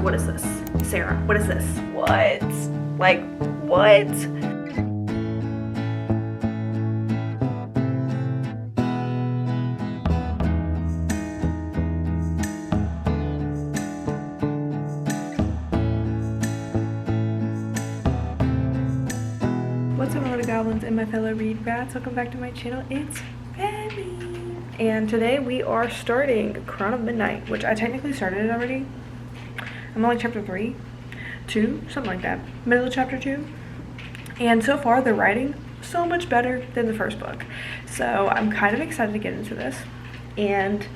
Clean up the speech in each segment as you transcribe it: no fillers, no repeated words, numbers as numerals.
what is this? Sarah, what is this? What? Like, what? What's up, my little goblins and my fellow read rats? Welcome back to my channel. It's Femi. And today we are starting Crown of Midnight, which I technically started it already. I'm on like chapter 3, 2, something like that. Middle of chapter 2. And so far they're writing so much better than the first book. So I'm kind of excited to get into this. And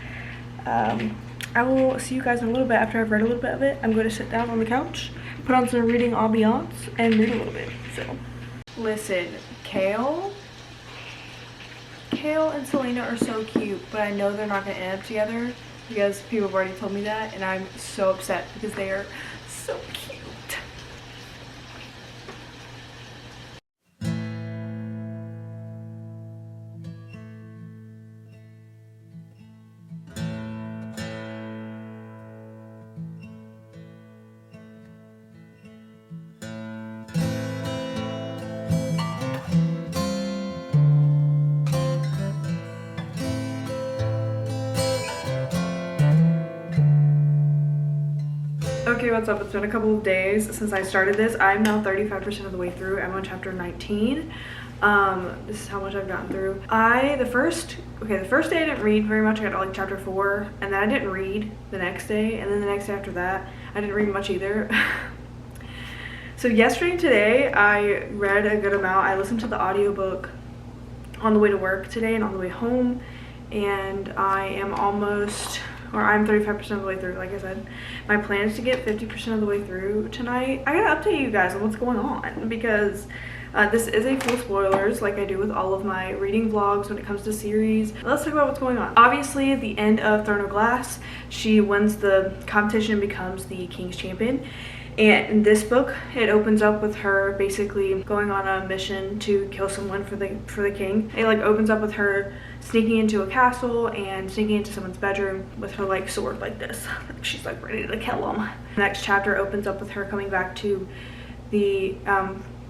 I will see you guys in a little bit after I've read a little bit of it. I'm going to sit down on the couch, put on some reading ambiance, and read a little bit. So listen, Kale and Selena are so cute, but I know they're not going to end up together because people have already told me that, and I'm so upset because they are so cute. Okay, what's up? It's been a couple of days since I started this. I'm now 35% of the way through. I'm on chapter 19. This is how much I've gotten through. The first day I didn't read very much. I got to like chapter 4, and then I didn't read the next day, and then the next day after that I didn't read much either. So yesterday and today I read a good amount. I listened to the audiobook on the way to work today and on the way home, and I'm 35% of the way through. Like I said, my plan is to get 50% of the way through tonight. I gotta update you guys on what's going on because this is a full spoilers, like I do with all of my reading vlogs when it comes to series. Let's talk about what's going on. Obviously, at the end of Throne of Glass, she wins the competition and becomes the King's Champion. And in this book, it opens up with her basically going on a mission to kill someone for the king. It like opens up with her sneaking into a castle and sneaking into someone's bedroom with her like sword like this. She's like ready to kill him. The next chapter opens up with her coming back to the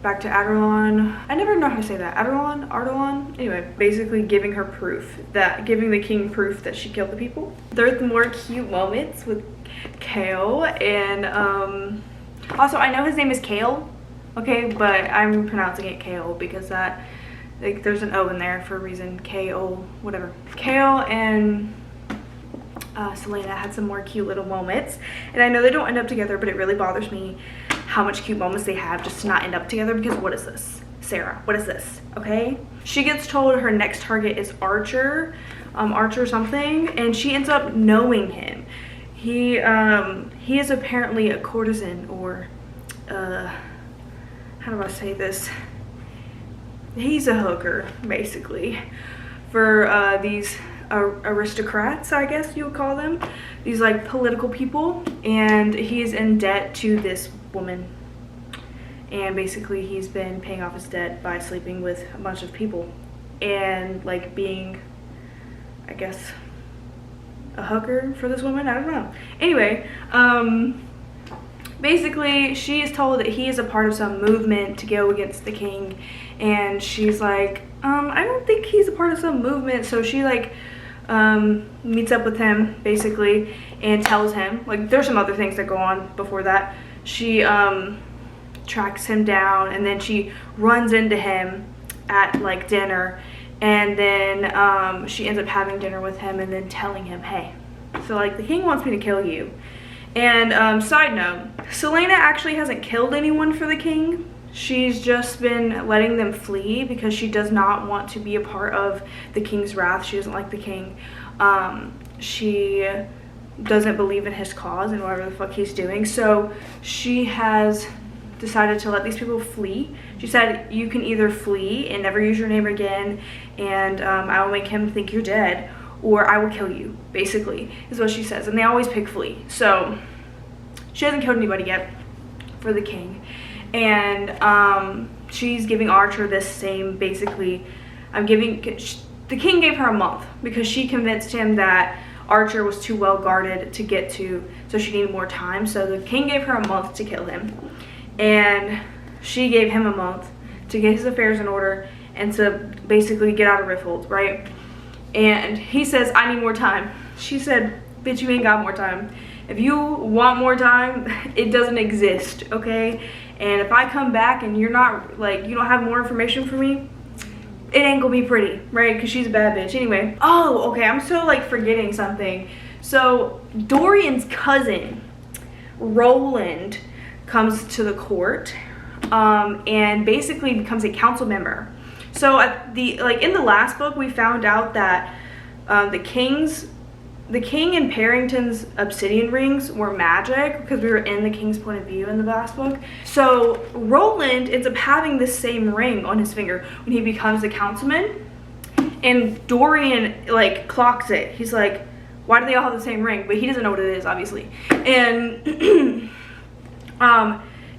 back to Adarlan. I never know how to say that. Adarlan? Anyway, basically giving the king proof that she killed the people. There's more cute moments with Kale and also I know his name is Kale, okay, but I'm pronouncing it Kale because that like there's an O in there for a reason. K-O, whatever. Kale and Selena had some more cute little moments, and I know they don't end up together, but it really bothers me how much cute moments they have just to not end up together because what is this? Sarah, what is this? Okay, she gets told her next target is Archer something, and she ends up knowing him. He is apparently a courtesan, or how do I say this? He's a hooker basically for these aristocrats, I guess you would call them, these like political people, and he's in debt to this woman, and basically he's been paying off his debt by sleeping with a bunch of people and like being, I guess, a hooker for this woman. I don't know. Anyway, basically she is told that he is a part of some movement to go against the king, and she's like, I don't think he's a part of some movement. So she like meets up with him basically and tells him, like, there's some other things that go on before that. She tracks him down, and then she runs into him at like dinner, and then she ends up having dinner with him and then telling him, hey, so like the king wants me to kill you. And side note, Selena actually hasn't killed anyone for the king. She's just been letting them flee because she does not want to be a part of the king's wrath. She doesn't like the king. She doesn't believe in his cause and whatever the fuck he's doing. So she has decided to let these people flee. She said, you can either flee and never use your name again, and I will make him think you're dead, or I will kill you, basically, is what she says. And they always pick flee. So she hasn't killed anybody yet for the king. And she's giving Archer this same, basically, the king gave her a month because she convinced him that Archer was too well guarded to get to so she needed more time. So the king gave her a month to kill him, and she gave him a month to get his affairs in order and to basically get out of Rifthold, right? And he says, I need more time. She said, bitch, you ain't got more time. If you want more time, it doesn't exist, okay? And if I come back and you're not, like, you don't have more information for me, it ain't gonna be pretty, right? Because she's a bad bitch. Anyway, oh, okay, I'm so, like, forgetting something. So Dorian's cousin, Roland, comes to the court and basically becomes a council member. So at in the last book, we found out that the king and Parrington's obsidian rings were magic, because we were in the king's point of view in the last book. So Roland ends up having this same ring on his finger when he becomes a councilman, and Dorian, like, clocks it. He's like, why do they all have the same ring? But he doesn't know what it is, obviously. And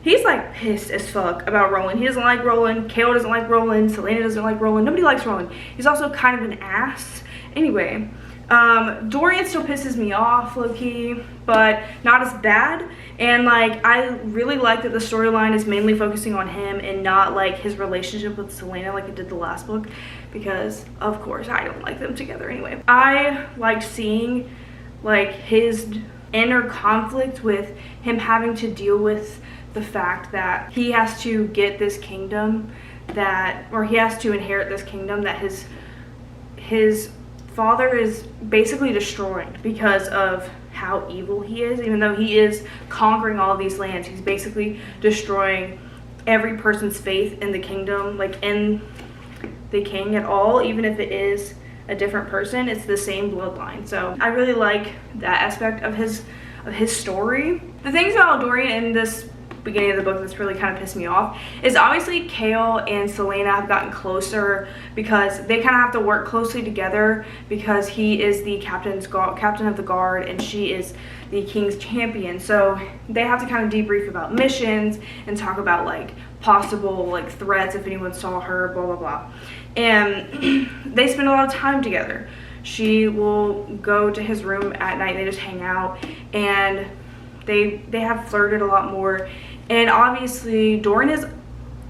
he's, like, pissed as fuck about Roland. He doesn't like Roland. Kale doesn't like Roland. Selena doesn't like Roland. Nobody likes Roland. He's also kind of an ass. Anyway, Dorian still pisses me off, low-key, but not as bad. And, like, I really like that the storyline is mainly focusing on him and not, like, his relationship with Selena like it did the last book, because, of course, I don't like them together anyway. I like seeing, like, his inner conflict with him having to deal with the fact that he has to get this kingdom or he has to inherit this kingdom that his father is basically destroying because of how evil he is. Even though he is conquering all of these lands, he's basically destroying every person's faith in the kingdom, like in the king at all. Even if it is a different person, it's the same bloodline. So I really like that aspect of his story. The things about Dorian in this beginning of the book that's really kind of pissed me off is obviously Kale and Selena have gotten closer because they kind of have to work closely together, because he is the captain of the guard and she is the king's champion. So they have to kind of debrief about missions and talk about, like, possible, like, threats if anyone saw her, blah blah blah. And they spend a lot of time together. She will go to his room at night, they just hang out, and they have flirted a lot more. And obviously Dorian has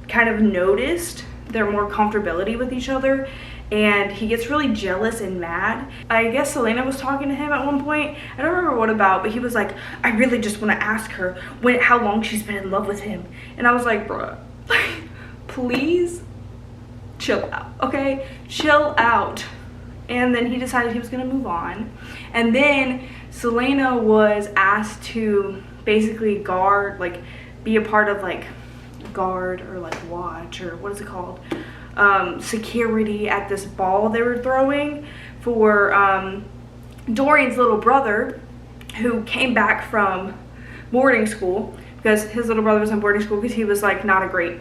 kind of noticed their more comfortability with each other, and he gets really jealous and mad. I guess Selena was talking to him at one point, I don't remember what about, but he was like, I really just want to ask her how long she's been in love with him. And I was like, bruh, please chill out, okay? Chill out. And then he decided he was gonna move on. And then Selena was asked to basically guard, like, be a part of, like, guard or, like, watch, or what is it called, security at this ball they were throwing for Dorian's little brother, who came back from boarding school, because his little brother was in boarding school because he was, like, not a great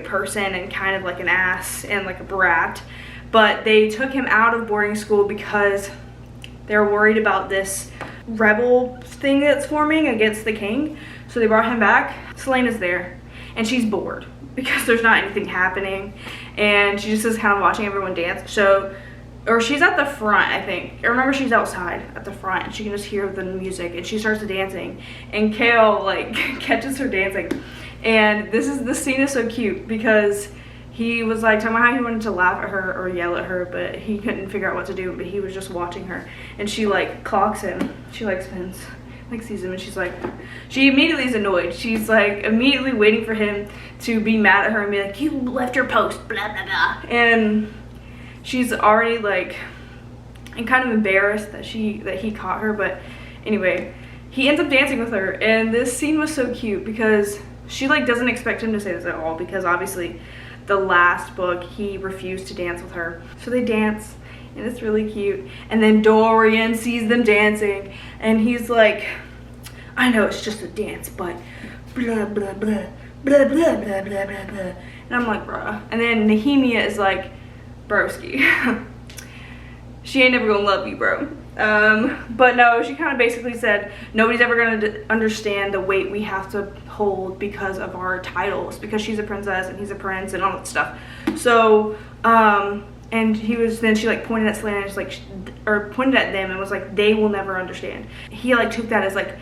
person and kind of like an ass and like a brat. But they took him out of boarding school because they were worried about this rebel thing that's forming against the king. So they brought him back. Selena's there and she's bored because there's not anything happening, and she just is kind of watching everyone dance. So, or she's at the front, I think. I remember she's outside at the front and she can just hear the music, and she starts dancing, and Kale, like, catches her dancing. And this scene is so cute because he was, like, talking about how he wanted to laugh at her or yell at her, but he couldn't figure out what to do, but he was just watching her. And she, like, clocks him. She, like, spins, like, sees him, and she's like, she immediately is annoyed. She's, like, immediately waiting for him to be mad at her and be like, you left your post, blah, blah, blah. And she's already, like, and kind of embarrassed that he caught her. But anyway, he ends up dancing with her, and this scene was so cute because she, like, doesn't expect him to say this at all, because obviously the last book he refused to dance with her. So they dance, and it's really cute. And then Dorian sees them dancing, and he's like, I know it's just a dance, but blah blah blah blah blah blah blah blah blah. And I'm like, bruh. And then Nehemia is like, broski, she ain't never gonna love you, bro. But no, she kind of basically said nobody's ever gonna understand the weight we have to hold because of our titles, because she's a princess and he's a prince and all that stuff. So And then she like pointed at Selena, just like, or pointed at them and was like, they will never understand. He like took that as like,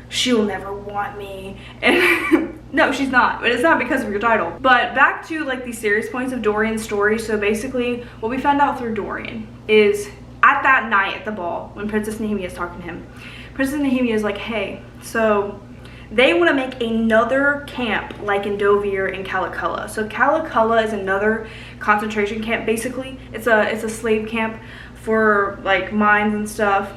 she'll never want me. And no, she's not, but it's not because of your title. But back to like the serious points of Dorian's story. So basically what we found out through Dorian is at that night at the ball, when Princess Nehemia is talking to him, Princess Nehemia is like, hey, so they want to make another camp like in Dovir and Calaculla. So Calaculla is another concentration camp. Basically, it's a slave camp for like mines and stuff,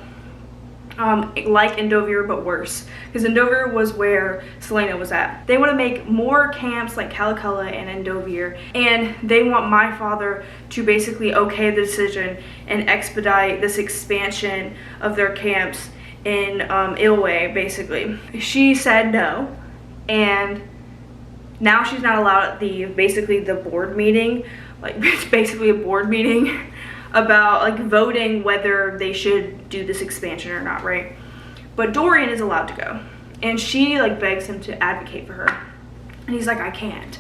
like in Dovir, but worse, because in Dovir was where Selena was at. They want to make more camps like Calaculla and in Dovir, and they want my father to basically okay the decision and expedite this expansion of their camps in Ilway. Basically, she said no, and now she's not allowed at the board meeting. Like, it's basically a board meeting about like voting whether they should do this expansion or not, right? But Dorian is allowed to go, and she like begs him to advocate for her, and he's like, I can't.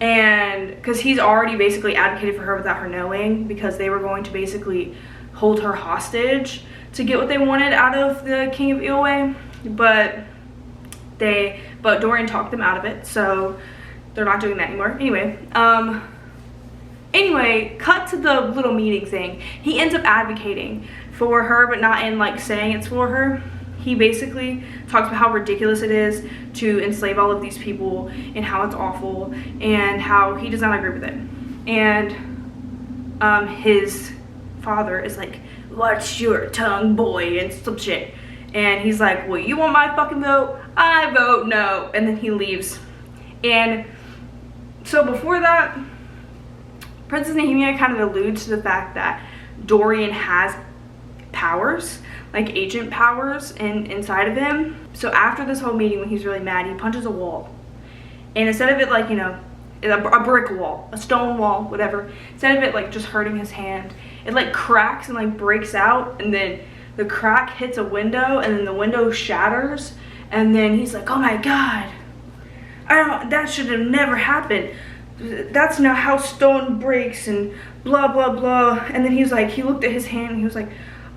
And because he's already basically advocated for her without her knowing, because they were going to basically hold her hostage to get what they wanted out of the King of Ilway, but Dorian talked them out of it, so they're not doing that anymore. Anyway, cut to the little meeting thing. He ends up advocating for her, but not in like saying it's for her. He basically talks about how ridiculous it is to enslave all of these people and how it's awful and how he does not agree with it. And his father is like, watch your tongue, boy, and some shit. And he's like, well, you want my fucking vote? I vote no. And then he leaves. And so before that, Princess Nehemia kind of alludes to the fact that Dorian has powers, like agent powers inside of him. So after this whole meeting, when he's really mad, he punches a wall. And instead of it like, you know, a brick wall, a stone wall, whatever, instead of it like just hurting his hand, it like cracks and like breaks out, and then the crack hits a window, and then the window shatters, and then he's like, oh my god, that should have never happened. That's not how stone breaks, and blah blah blah. And then he's like, he looked at his hand and he was like,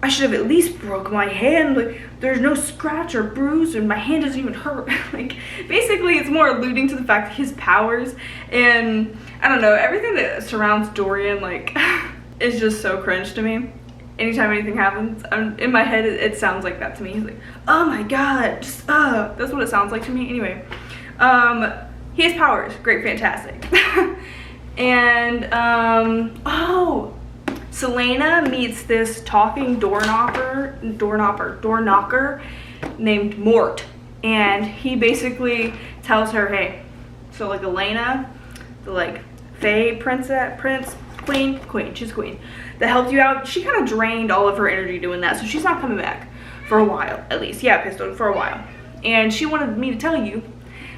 I should have at least broke my hand. Like, there's no scratch or bruise, and my hand doesn't even hurt. Like, basically, it's more alluding to the fact that his powers, and I don't know, everything that surrounds Dorian, like, is just so cringe to me. Anytime anything happens, in my head, it sounds like that to me. He's like, oh my god, just, that's what it sounds like to me. Anyway, he has powers, great, fantastic. And, Selena meets this talking door knocker named Mort, and he basically tells her, hey, so like Elena, the like Fae queen, she's queen, that helped you out, she kind of drained all of her energy doing that, so she's not coming back for a while, at least. Yeah, Pistol, for a while. And she wanted me to tell you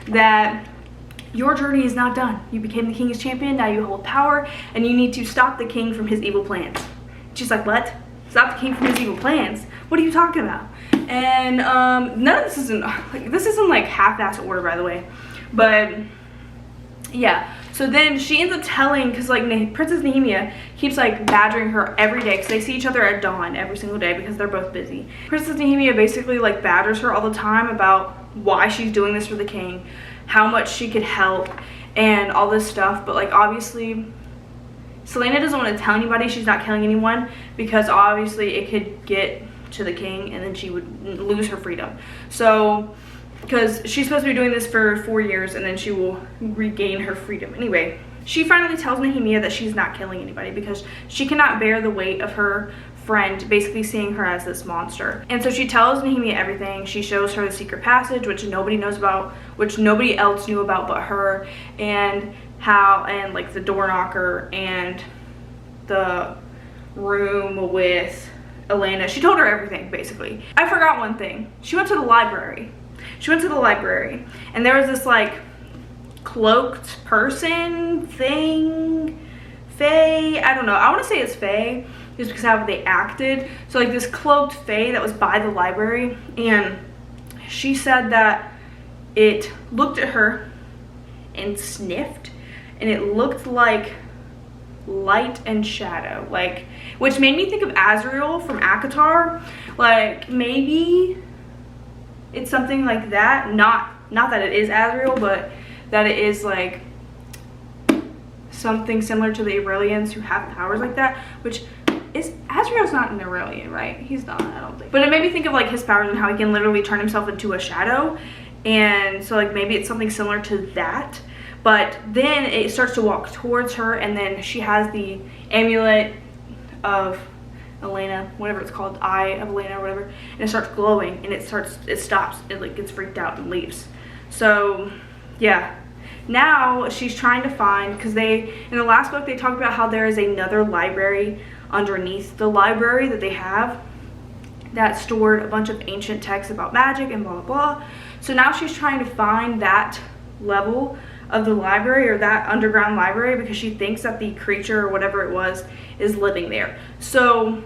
that your journey is not done. You became the king's champion, now you hold power, and you need to stop the king from his evil plans. She's like, what? Stop the king from his evil plans? What are you talking about? And none of this isn't like half-ass order, by the way. But yeah, so then she ends up telling, because like Princess Nehemia keeps like badgering her every day, because they see each other at dawn every single day because they're both busy. Princess Nehemia basically like badgers her all the time about why she's doing this for the king, how much she could help, and all this stuff. But like, obviously Selena doesn't want to tell anybody she's not killing anyone, because obviously it could get to the king and then she would lose her freedom. So, because she's supposed to be doing this for 4 years and then she will regain her freedom. Anyway, she finally tells Nehemia that she's not killing anybody because she cannot bear the weight of her friend basically seeing her as this monster. And so she tells Nehemia everything. She shows her the secret passage, which nobody knows about, which nobody else knew about but her, and how, and like the door knocker and the room with Elena. She told her everything, basically. I forgot one thing. She went to the library. And there was this like cloaked person thing, Fae, I don't know, I want to say it's Fae just because of how they acted. So like this cloaked Fae that was by the library, and she said that it looked at her and sniffed, and it looked like light and shadow, like, which made me think of Azrael from ACOTAR. Like, maybe it's something like that. Not that it is Azrael, but that it is like something similar to the Aurelians who have powers like that, which is, Azrael's not an Aurelian, right? He's not, I don't think. But it made me think of like his powers and how he can literally turn himself into a shadow. And so like maybe it's something similar to that. But then it starts to walk towards her, and then she has the amulet of Elena, whatever it's called, Eye of Elena or whatever, and it starts glowing, and it stops, it like gets freaked out and leaves. So yeah, now she's trying to find, because in the last book they talked about how there is another library underneath the library that they have that stored a bunch of ancient texts about magic and blah blah blah. So now she's trying to find that level of the library, or that underground library, because she thinks that the creature or whatever it was is living there. So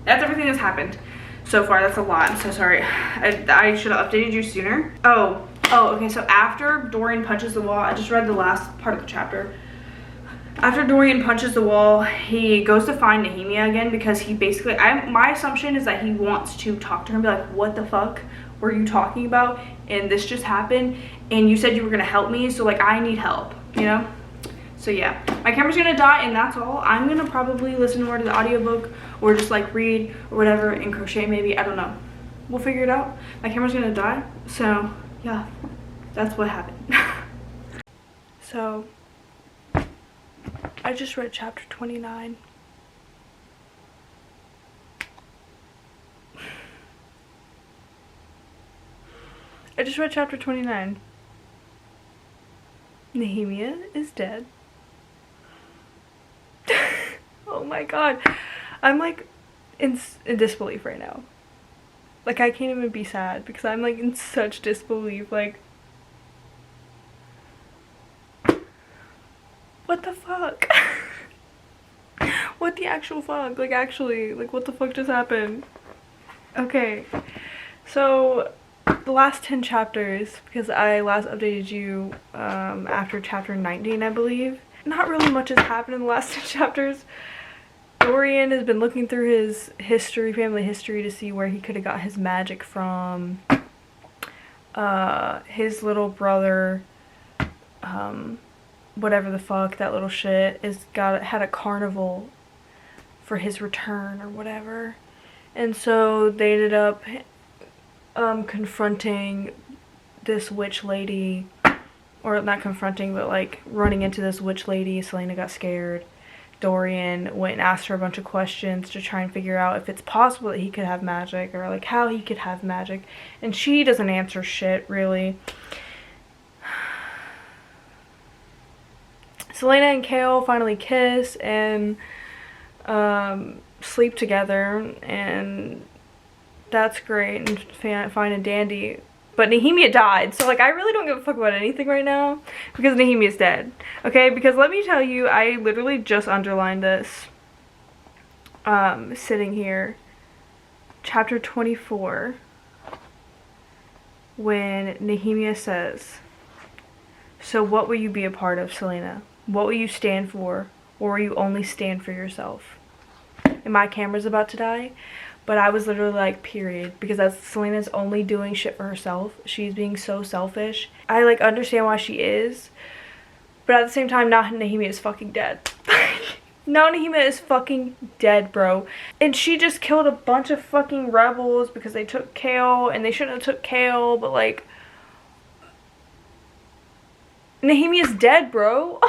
that's everything that's happened so far. That's a lot. I'm so sorry. I should have updated you sooner. Oh, okay. So after Dorian punches the wall, I just read the last part of the chapter. After Dorian punches the wall, he goes to find Nehemia again, because he basically, my assumption is that he wants to talk to her and be like, what the fuck were you talking about? And this just happened, and you said you were gonna help me, so like I need help, you know? So yeah, my camera's gonna die, and that's all. I'm gonna probably listen more to the audiobook, or just like read or whatever and crochet maybe, I don't know. We'll figure it out. My camera's gonna die, so yeah, that's what happened. So I just read chapter 29. I just read chapter 29. Nehemia is dead. Oh my god. I'm like in disbelief right now. Like, I can't even be sad because I'm like in such disbelief. Like, what the fuck? What the actual fuck? Like, actually, like, what the fuck just happened? Okay, so the last 10 chapters, because I last updated you after chapter 19, I believe. Not really much has happened in the last 10 chapters. Dorian has been looking through his history, family history, to see where he could have got his magic from. His little brother, whatever the fuck, that little shit, had a carnival for his return or whatever. And so they ended up confronting this witch lady, or not confronting, but like running into this witch lady. Selena got scared. Dorian went and asked her a bunch of questions to try and figure out if it's possible that he could have magic, or like how he could have magic, and she doesn't answer shit really. Selena and Kale finally kiss and sleep together, and that's great and fine and dandy. But Nehemia died, so like I really don't give a fuck about anything right now because Nehemia's dead. Okay, because let me tell you, I literally just underlined this sitting here. Chapter 24, when Nehemia says, "So what will you be a part of, Selena? What will you stand for, or will you only stand for yourself?" And my camera's about to die. But I was literally like, period, because that's Selena's only doing shit for herself. She's being so selfish. I like understand why she is, but at the same time, now Nehemia is fucking dead. Now Nehemia is fucking dead, bro. And she just killed a bunch of fucking rebels because they took Kale, and they shouldn't have took Kale, but like, Nehemia's dead, bro.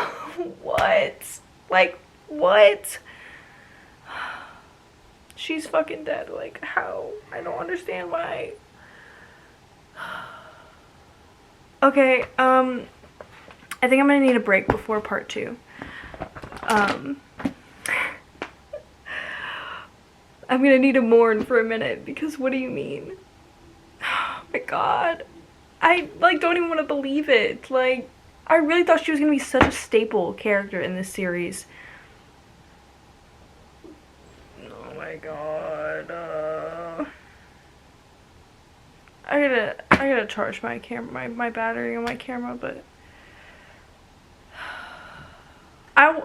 What? Like, what? She's fucking dead. Like, how? I don't understand why. Okay, I think I'm gonna need a break before part 2. I'm gonna need to mourn for a minute, because what do you mean? Oh my god. I, like, don't even want to believe it. Like, I really thought she was gonna be such a staple character in this series. Oh my god. I gotta charge my camera, my battery on my camera, but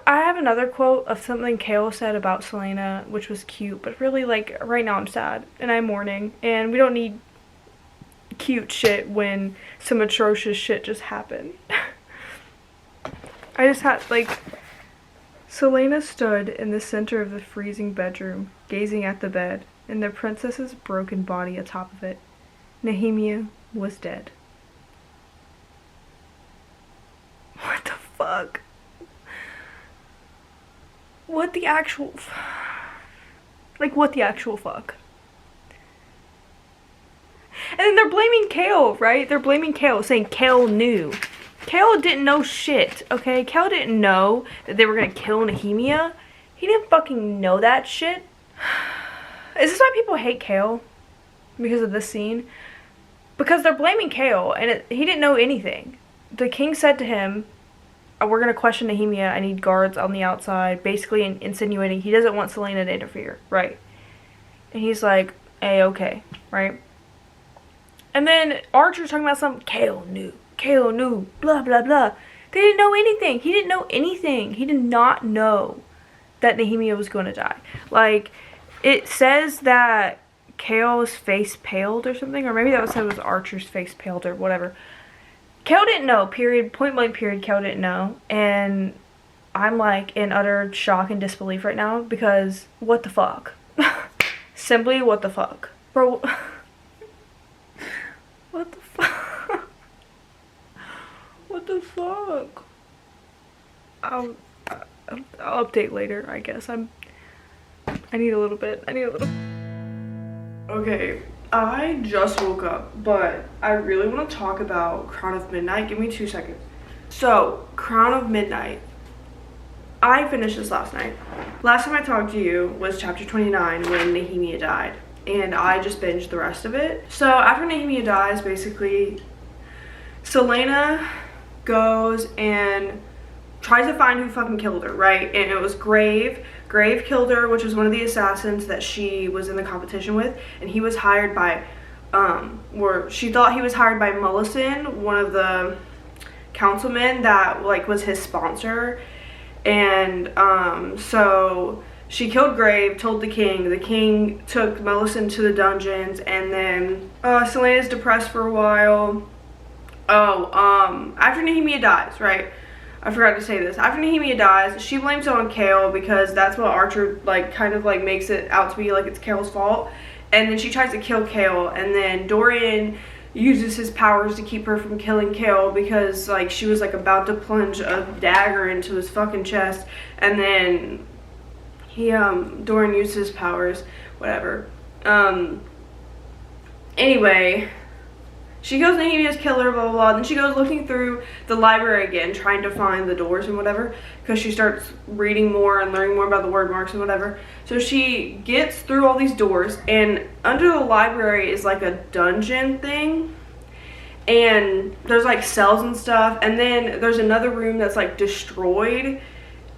I have another quote of something Kale said about Selena, which was cute, but really, like, right now I'm sad and I'm mourning, and we don't need cute shit when some atrocious shit just happened. I just had, like, Selena stood in the center of the freezing bedroom, gazing at the bed, and the princess's broken body atop of it. Nehemia was dead. What the fuck? What the actual... Like, what the actual fuck? And then they're blaming Kale, right? They're blaming Kale, saying Kale knew. Kale didn't know shit, okay? Kale didn't know that they were gonna kill Nehemia. He didn't fucking know that shit. Is this why people hate Kale? Because of this scene? Because they're blaming Kale, and he didn't know anything. The king said to him, we're gonna question Nehemia, I need guards on the outside, basically insinuating he doesn't want Selena to interfere, right? And he's like, okay, right? And then Archer's talking about some Kale knew, blah, blah, blah. They didn't know anything. He didn't know anything. He did not know that Nehemia was going to die. Like, it says that Kale's face paled or something, or maybe that was Archer's face paled or whatever. Kale didn't know, period, point blank period, Kale didn't know. And I'm like in utter shock and disbelief right now because what the fuck? Simply what the fuck? Bro, what the fuck? What the fuck? I'll update later, I guess. I need a little bit. Okay, I just woke up, but I really want to talk about Crown of Midnight. Give me 2 seconds. So, Crown of Midnight. I finished this last night. Last time I talked to you was chapter 29 when Nehemia died, and I just binged the rest of it. So, after Nehemia dies, basically, Selena goes and tries to find who fucking killed her, right? And it was Grave. Grave killed her, which was one of the assassins that she was in the competition with, and he was hired by, or she thought he was hired by Mullison, one of the councilmen that, like, was his sponsor. And, so she killed Grave, told the king took Mullison to the dungeons, and then, Selena's depressed for a while. After Nehemia dies, right? I forgot to say this. After Nehemia dies, she blames it on Kale because that's what Archer, like, kind of, like, makes it out to be like it's Kale's fault. And then she tries to kill Kale, and then Dorian uses his powers to keep her from killing Kale because, like, she was, like, about to plunge a dagger into his fucking chest, and then Dorian used his powers, whatever. Anyway, she goes, Nehemia's killer, blah, blah, blah. Then she goes looking through the library again, trying to find the doors and whatever, because she starts reading more and learning more about the word marks and whatever. So she gets through all these doors, and under the library is like a dungeon thing, and there's like cells and stuff, and then there's another room that's like destroyed,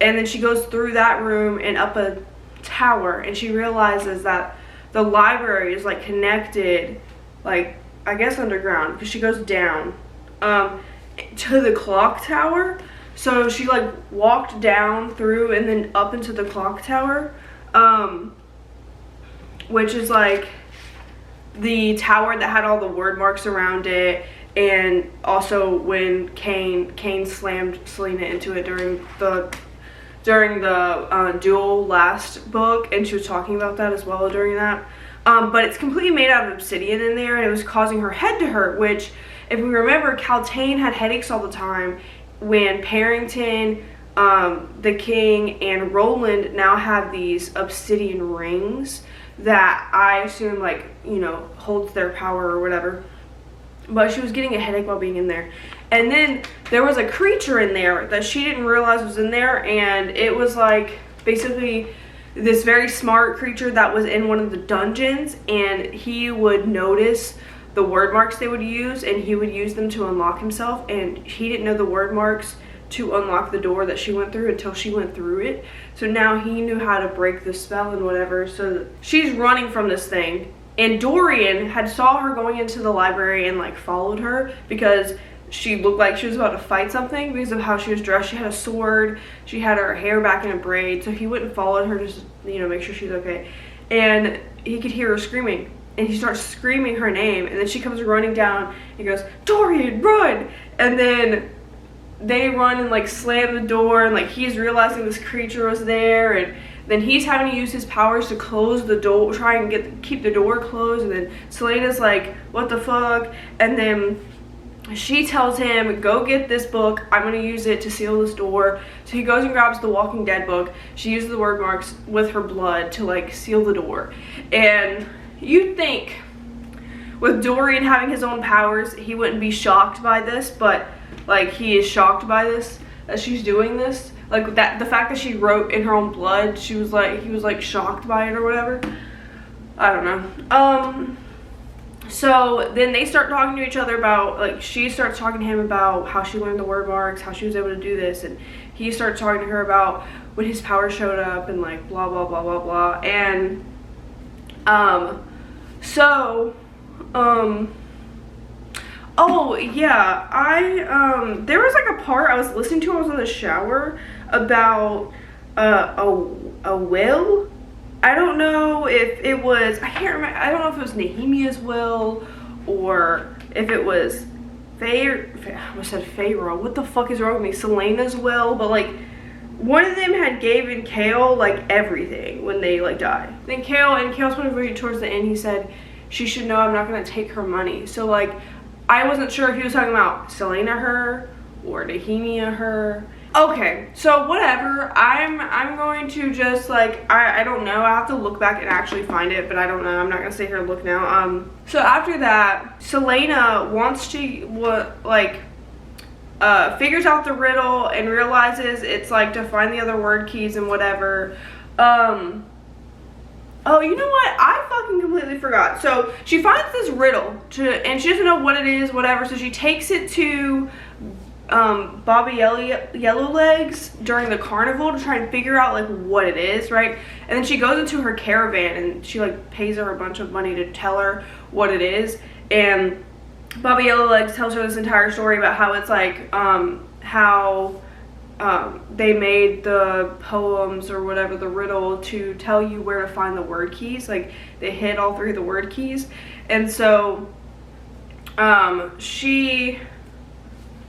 and then she goes through that room and up a tower, and she realizes that the library is like connected, like, I guess underground, because she goes down to the clock tower. So she, like, walked down through and then up into the clock tower, which is like the tower that had all the word marks around it, and also when Cain slammed Selena into it during the duel last book, and she was talking about that as well during that. But it's completely made out of obsidian in there, and it was causing her head to hurt, which, if we remember, Caltaine had headaches all the time when Parrington, the king, and Roland now have these obsidian rings that I assume, like, you know, holds their power or whatever. But she was getting a headache while being in there. And then there was a creature in there that she didn't realize was in there, and it was, like, basically this very smart creature that was in one of the dungeons, and he would notice the word marks they would use, and he would use them to unlock himself, and he didn't know the word marks to unlock the door that she went through until she went through it. So now he knew how to break the spell and whatever. So she's running from this thing, and Dorian had saw her going into the library and, like, followed her because she looked like she was about to fight something because of how she was dressed. She had a sword, she had her hair back in a braid, so he went and followed her just, you know, make sure she's okay. And he could hear her screaming, and he starts screaming her name, and then she comes running down and goes, Dorian, run! And then they run and like slam the door, and like he's realizing this creature was there, and then he's having to use his powers to close the door, try and keep the door closed, and then Selena's like, what the fuck? And then she tells him, go get this book, I'm gonna use it to seal this door. So he goes and grabs the Walking Dead book. She uses the word marks with her blood to like seal the door. And you'd think with Dorian having his own powers, he wouldn't be shocked by this, but like he is shocked by this, that she's doing this. Like that, the fact that she wrote in her own blood, he was like shocked by it or whatever. I don't know. So then they start talking to each other about, like, she starts talking to him about how she learned the word marks, how she was able to do this, and he starts talking to her about when his power showed up and like blah blah blah blah blah. And oh yeah, there was like a part I was listening to, I was in the shower, about a will. I don't know if it was, I can't remember, I don't know if it was Nehemiah's will or if it was I almost said Pharaoh, what the fuck is wrong with me, Selena's will, but like one of them had given Kale like everything when they like died. Then Kale's point of view towards the end, he said she should know I'm not gonna take her money. So like I wasn't sure if he was talking about Selena her or Nehemia her. Okay, so whatever, I'm going to just like, I don't know, I have to look back and actually find it, but I don't know, I'm not gonna sit here and look now. So after that, Selena wants to, figures out the riddle and realizes it's like to find the other word keys and whatever. Oh, you know what, I fucking completely forgot. So she finds this riddle, and she doesn't know what it is, whatever, so she takes it to Bobby Yellowlegs during the carnival to try and figure out like what it is, right? And then she goes into her caravan and she like pays her a bunch of money to tell her what it is. And Bobby Yellowlegs tells her this entire story about how it's like how they made the poems or whatever, the riddle, to tell you where to find the word keys. Like they hid all three of the word keys. And so she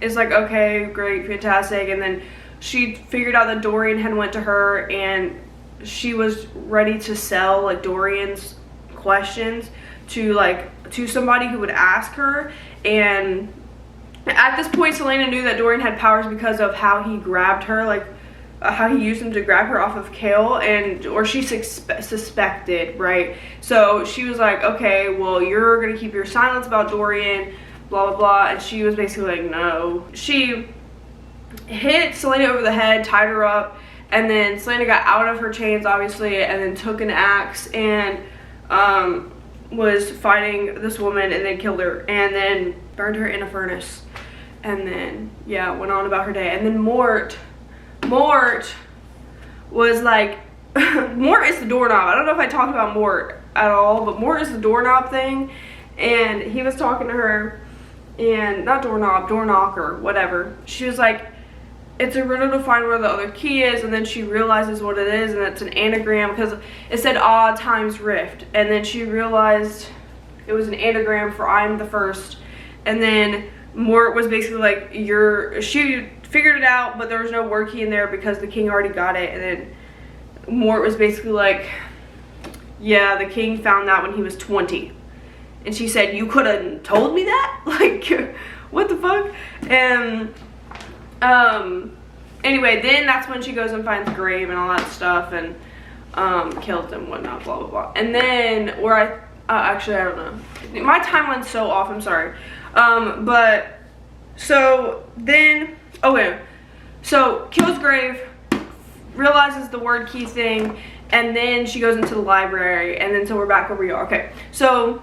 is like, okay, great, fantastic. And then she figured out that Dorian had went to her and she was ready to sell like Dorian's questions to somebody who would ask her. And at this point, Selena knew that Dorian had powers because of how he grabbed her, like how he used them to grab her off of Kale, or she suspected, right? So she was like, okay, well, you're gonna keep your silence about Dorian, blah blah blah. And she was basically like, no. She hit Selena over the head, tied her up, and then Selena got out of her chains obviously, and then took an axe and was fighting this woman, and then killed her, and then burned her in a furnace, and then yeah, went on about her day. And then Mort was like Mort is the doorknob. I don't know if I talked about Mort at all, but Mort is the doorknob thing, and he was talking to her. And not doorknob, door knocker, whatever. She was like, it's a riddle to find where the other key is. And then she realizes what it is, and it's an anagram because it said odd times rift. And then she realized it was an anagram for I'm the first. And then Mort was basically like, she figured it out, but there was no word key in there because the king already got it. And then Mort was basically like, yeah, the king found that when he was 20. And she said, you could have told me that? Like, what the fuck? And, anyway, then that's when she goes and finds the grave and all that stuff, and, kills him, whatnot, blah, blah, blah. And then, actually, I don't know. My timeline's so off, I'm sorry. But, so, then, okay. So, kills grave, realizes the word key thing, and then she goes into the library, and then so we're back where we are. Okay, so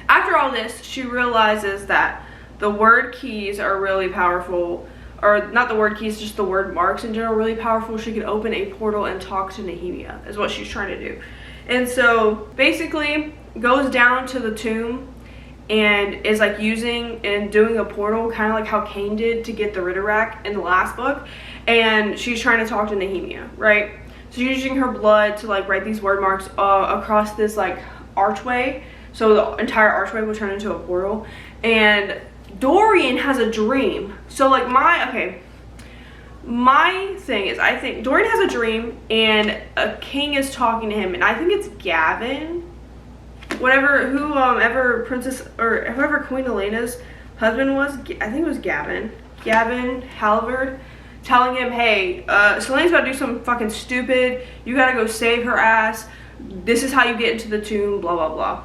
after all this, she realizes that the word keys are really powerful, or not the word keys, just the word marks in general, really powerful. She could open a portal and talk to Nehemia, is what she's trying to do. And so basically goes down to the tomb and is like using and doing a portal, kind of like how Cain did to get the Ritterrack in the last book. And she's trying to talk to Nehemia, right? So she's using her blood to like write these word marks across this like archway, so the entire archway will turn into a portal. And Dorian has a dream. So like my thing is, I think Dorian has a dream and a king is talking to him, and I think it's Gavin, whoever Princess or whoever Queen Elena's husband was. I think it was Gavin Halvard, telling him, hey, Celane's about to do something fucking stupid, you gotta go save her ass, this is how you get into the tomb, blah blah blah.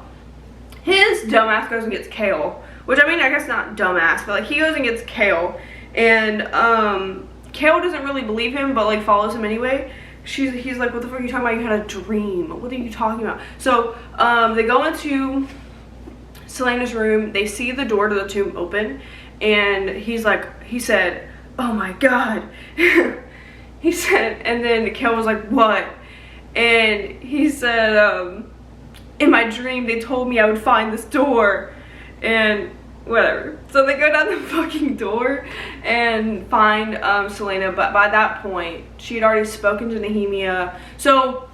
His dumbass goes and gets Kale, which I mean, I guess not dumbass, but like he goes and gets Kale, and Kale doesn't really believe him, but like follows him anyway. He's like, what the fuck are you talking about? You had a dream. What are you talking about? So they go into Celane's room. They see the door to the tomb open, and he said, oh my god. He said, and then Kale was like, what? And he said, in my dream they told me I would find this door, and whatever. So they go down the fucking door and find Celaena, but by that point she had already spoken to Nehemia. So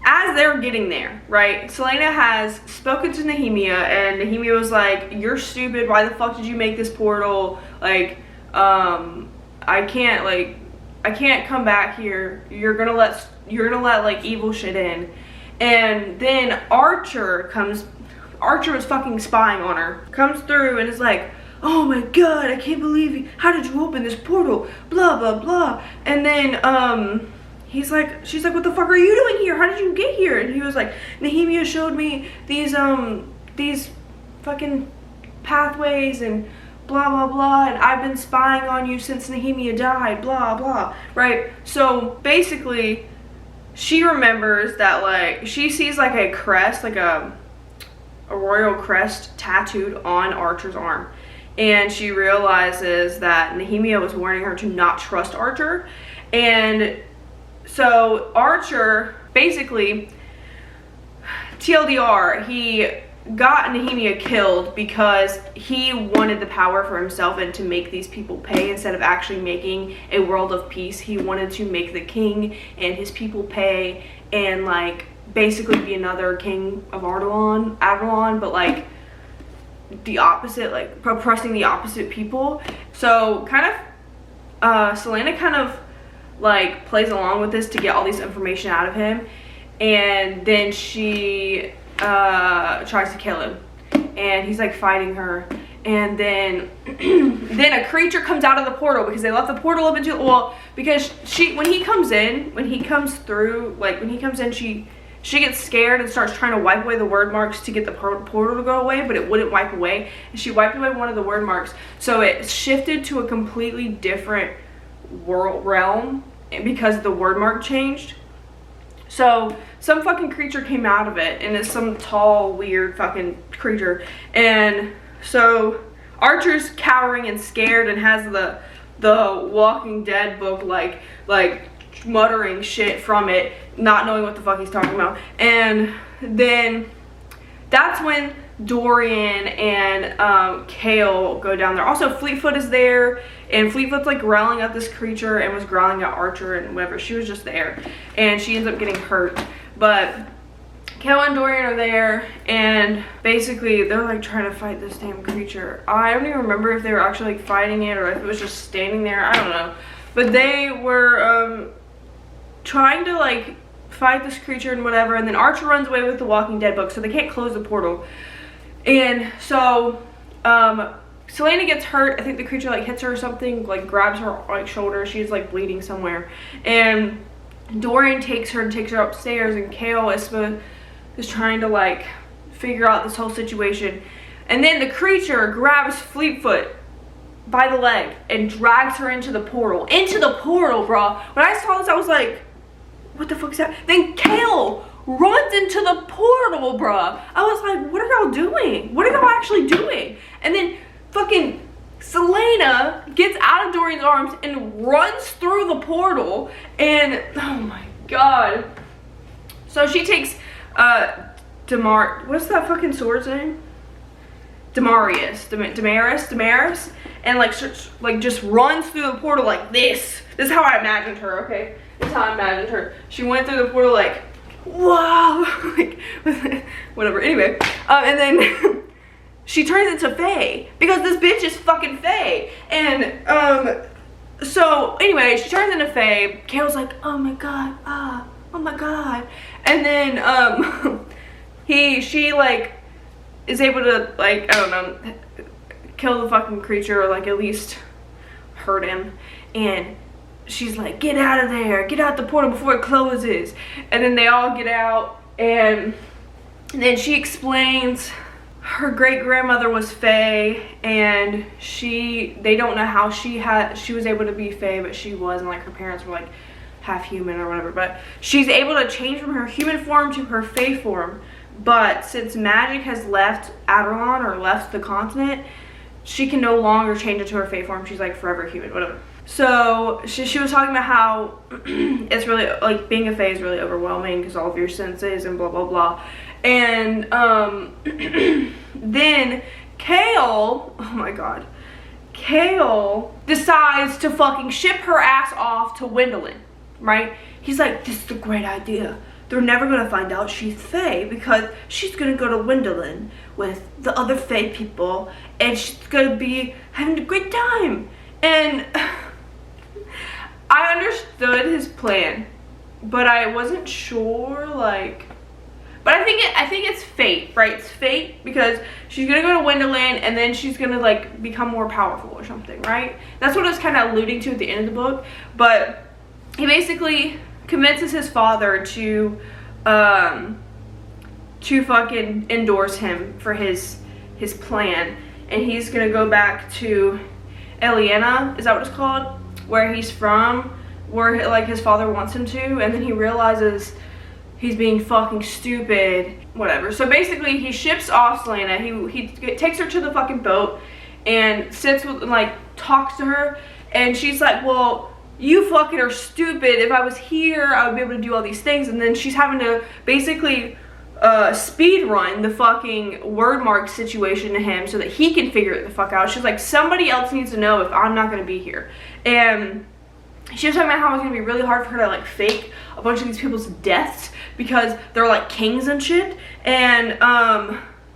as they're getting there, right, Celaena has spoken to Nehemia, and Nehemia was like, you're stupid, why the fuck did you make this portal, like I can't come back here, you're gonna let like evil shit in. And then Archer was fucking spying on her, comes through and is like, oh my god, I can't believe you, how did you open this portal, blah blah blah. And then she's like, what the fuck are you doing here, how did you get here? And he was like, Nehemia showed me these fucking pathways and blah blah blah, and I've been spying on you since Nehemia died, blah blah, right? So basically she remembers that, like, she sees like a crest, like a royal crest tattooed on Archer's arm, and she realizes that Nehemia was warning her to not trust Archer. And so Archer, basically, TLDR, he got Nehemia killed because he wanted the power for himself and to make these people pay instead of actually making a world of peace. He wanted to make the king and his people pay and like basically be another king of Avalon, but like the opposite, like oppressing the opposite people. So kind of Celaena kind of like plays along with this to get all this information out of him, and then she tries to kill him, and he's like fighting her, and then then a creature comes out of the portal because they left the portal open to, well, because when he comes in, she gets scared and starts trying to wipe away the word marks to get the portal to go away, but it wouldn't wipe away. And she wiped away one of the word marks, so it shifted to a completely different realm because the word mark changed. So some fucking creature came out of it, and it's some tall, weird fucking creature. And so Archer's cowering and scared and has the Walking Dead book like muttering shit from it, not knowing what the fuck he's talking about. And then that's when Dorian and Kale go down there. Also Fleetfoot is there, and Fleetfoot's like growling at this creature and was growling at Archer and whatever. She was just there, and she ends up getting hurt. But Kale and Dorian are there, and basically they're like trying to fight this damn creature. I don't even remember if they were actually like fighting it or if it was just standing there, I don't know. But they were trying to like fight this creature and whatever, and then Archer runs away with the Walking Dead book, so they can't close the portal. And so Celaena gets hurt. I think the creature like hits her or something, like grabs her like shoulder. She's like bleeding somewhere, and Dorian takes her upstairs, and Kale is trying to like figure out this whole situation. And then the creature grabs Fleetfoot by the leg and drags her into the portal, bro. When I saw this, I was like, what the fuck is that? Then Kale runs into the portal, bruh. I was like, what are y'all doing? What are y'all actually doing? And then fucking Celaena gets out of Dorian's arms and runs through the portal, and oh my god. So she takes what's that fucking sword's name? Damaris, and like just runs through the portal like this. This is how I imagined her, okay? This is how I imagined her. She went through the portal like, wow, like, whatever. Anyway, and then she turns into Faye because this bitch is fucking Faye. And so anyway, she turns into Faye. Kale's like, oh my god, oh my god. And then she like is able to, like, I don't know, kill the fucking creature, or like at least hurt him. And she's like, get out of there, get out the portal before it closes. And then they all get out, and then she explains her great grandmother was Faye, and they don't know how she was able to be Faye, but she was, and like her parents were like half human or whatever. But she's able to change from her human form to her Faye form. But since magic has left Adarlan, or left the continent, she can no longer change into her Fae form. She's like forever human, whatever. So she was talking about how it's really, like, being a Fae is really overwhelming because all of your senses and blah, blah, blah. And then Kale, oh my god, Kale decides to fucking ship her ass off to Wendelin, right? He's like, this is a great idea. They're never going to find out she's Fae because she's going to go to Wendelin with the other Fae people and she's going to be having a great time. And I understood his plan, but I wasn't sure, like, but I think it's fate, right? It's fate because she's going to go to Wendelin and then she's going to, like, become more powerful or something, right? That's what I was kind of alluding to at the end of the book. But he basically convinces his father to fucking endorse him for his plan, and he's gonna go back to Eliana, is that what it's called, where he's from, where like his father wants him to, and then he realizes he's being fucking stupid, whatever. So basically he ships off Selena. He takes her to the fucking boat and sits with, like, talks to her, and she's like, well, you fucking are stupid. If I was here, I would be able to do all these things. And then she's having to basically speed run the fucking word mark situation to him so that he can figure it the fuck out. She's like, somebody else needs to know if I'm not going to be here. And she was talking about how it was going to be really hard for her to, like, fake a bunch of these people's deaths because they're, like, kings and shit. And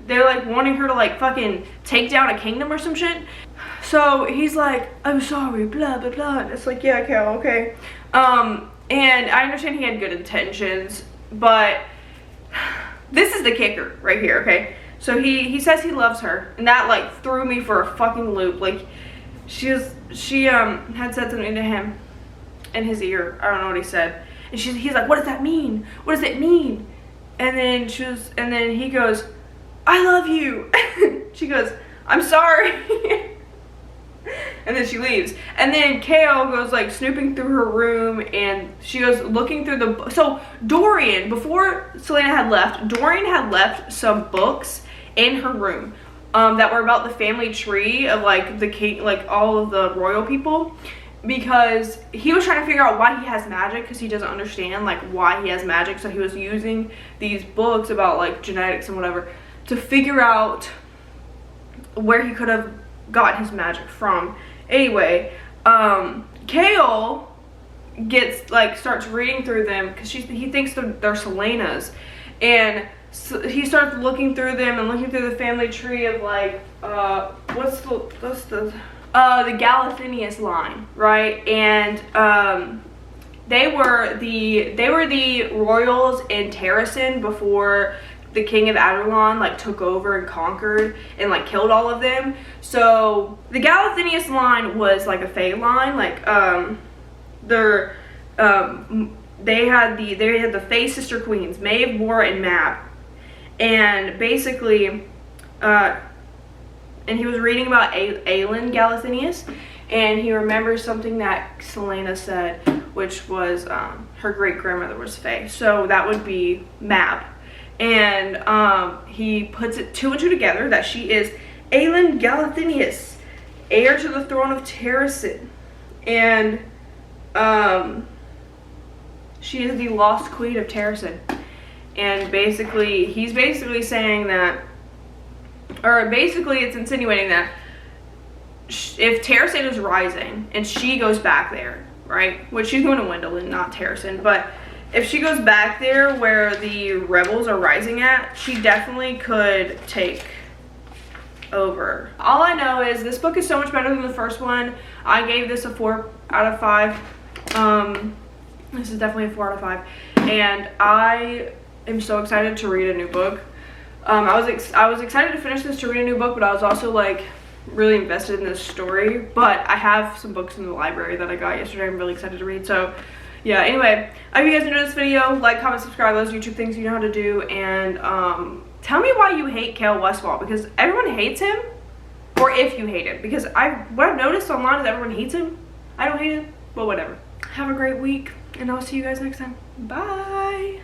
they're, like, wanting her to, like, fucking take down a kingdom or some shit. So he's like, I'm sorry, blah, blah, blah. And it's like, yeah, okay. And I understand he had good intentions, but this is the kicker right here, okay? So he says he loves her, and that, like, threw me for a fucking loop. Like, she had said something to him in his ear. I don't know what he said. And he's like, what does that mean? What does it mean? And then he goes, I love you. She goes, I'm sorry. And then she leaves. And then Kale goes, like, snooping through her room, and she goes looking through the... So Dorian, before Selena had left, Dorian had left some books in her room that were about the family tree of, like, the king, like, all of the royal people, because he was trying to figure out why he has magic, because he doesn't understand, like, why he has magic. So he was using these books about, like, genetics and whatever to figure out where he could have got his magic from. Anyway, Kale gets, like, starts reading through them because he thinks they're Selena's, and so he starts looking through them and looking through the family tree of, like, what's the Galathinius line, right? And they were the royals in Terrasen before the king of Adarlan, like, took over and conquered and, like, killed all of them. So the Galathinius line was like a Fae line, like, they had the Fae sister queens, Maeve, Mora, and Mab. And basically, and he was reading about Aelin Galathinius, and he remembers something that Selena said, which was her great grandmother was Fae. So that would be Mab. And he puts it 2 and 2 together that she is Aelin Galathinius, heir to the throne of Terrasen, and she is the lost queen of Terrasen. And basically, he's basically saying that or basically it's insinuating that if Terrasen is rising and she goes back there, right, which she's going to Wendelin, not Terrasen, but if she goes back there where the rebels are rising at, she definitely could take over. All I know is this book is so much better than the first one. I gave this a 4 out of 5. This is definitely a 4 out of 5, and I am so excited to read a new book. I was excited to finish this to read a new book, but I was also like really invested in this story. But I have some books in the library that I got yesterday I'm really excited to read. So yeah, anyway, I hope you guys enjoyed this video. Like, comment, subscribe, those YouTube things you know how to do, and tell me why you hate Kale Westfall, because everyone hates him, or if you hate him, because what I've noticed online is everyone hates him. I don't hate him, but whatever. Have a great week, and I'll see you guys next time. Bye.